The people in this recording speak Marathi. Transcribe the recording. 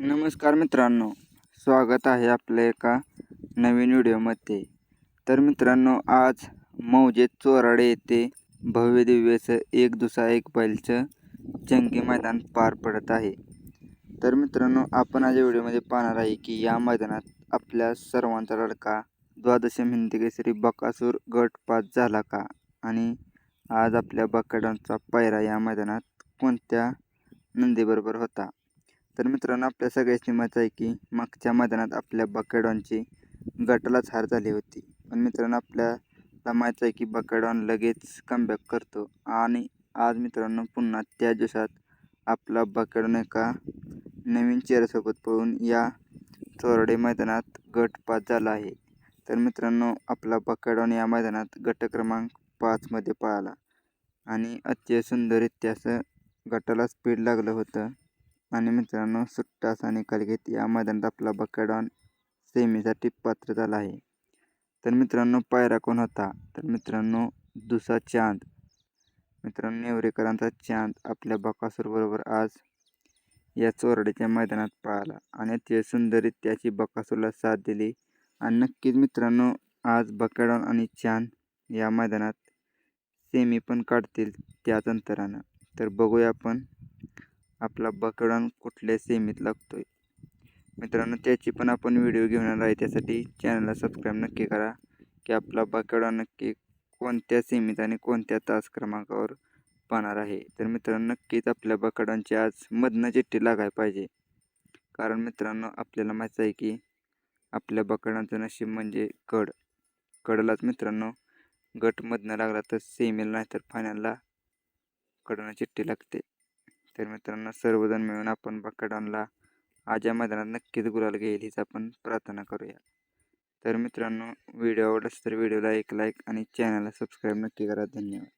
नमस्कार मित्रांनो, स्वागत आहे आपल्या एका नवीन व्हिडिओमध्ये. तर मित्रांनो, आज मौजे चोराडे येथे भव्य दिव्यचं एक दुसरा एक बैलचं जंगी मैदान पार पडत आहे. तर मित्रांनो, आपण आज या व्हिडिओमध्ये पाहणार आहे की या मैदानात आपल्या सर्वांचा लाडका द्वादशम हिंद केसरी बकासूर गट पास झाला का, आणि आज आपल्या बकाडांचा पायरा या मैदानात कोणत्या नंदीबरोबर होता. तर मित्रांनो, आपल्या सगळ्यांची मत आहे की मागच्या मैदानात आपल्या बकाडॉनची गटालाच हार झाली होती. पण मित्रांनो, आपल्याला माहीत आहे की बकाडॉन लगेच कमबॅक करतो, आणि आज मित्रांनो पुन्हा त्या दिवसात आपला बकाडॉन एका नवीन चेहऱ्यासोबत पळून या चोराडे मैदानात गट पास झाला आहे. तर मित्रांनो, आपला बकाडॉन या मैदानात गट क्रमांक 5मध्ये पळाला आणि अतिशय सुंदररित्या असं गटाला स्पीड लागलं होतं. आणि मित्रांनो, सुट्टा असा निकाल घेत या मैदानात आपला बकाडॉन सेमीसाठी पात्र झाला आहे. तर मित्रांनो, पायरा कोण होता? तर मित्रांनो, दुसा चांद, मित्रांनो नेवरेकरांचा चांद आपल्या बकासूरबरोबर आज या चोराडीच्या मैदानात पळाला आणि अतिशय सुंदररित्याची बकासूरला साथ दिली. आणि नक्कीच मित्रांनो, आज बकाडॉन आणि चांद या मैदानात सेमी पण काढतील त्याच अंतरानं. तर बघूया आपण आपला बकाडॉन कुठल्या सेमीत लागतोय. मित्रांनो, त्याची पण आपण व्हिडिओ घेऊन आलो आहे. त्यासाठी चॅनलला सबस्क्राईब नक्की करा की आपला बकाडॉन नक्की कोणत्या सेमीत आणि कोणत्या तास क्रमांकावर पाहणार आहे. तर मित्रांनो, नक्कीच आपल्या बकाडॉनची आज मधनं चिठ्ठी लागायला पाहिजे. कारण मित्रांनो, आपल्याला माहीत आहे की आपल्या बकाडॉनचं नशीब म्हणजे कडलाच मित्रांनो गट मधनं लागला तर सेमीला नाही तर फायनलला कडनं चिठ्ठी लागते. तर मित्रांनो, सर्वजण मिळून आपण बकाडॉनला आज या मैदानात नक्कीच गुलाल घेईल हीच आपण प्रार्थना करूया. तर मित्रांनो, व्हिडिओ आवडलाच तर व्हिडिओला एक लाईक आणि चॅनलला सबस्क्राईब नक्की करा. धन्यवाद.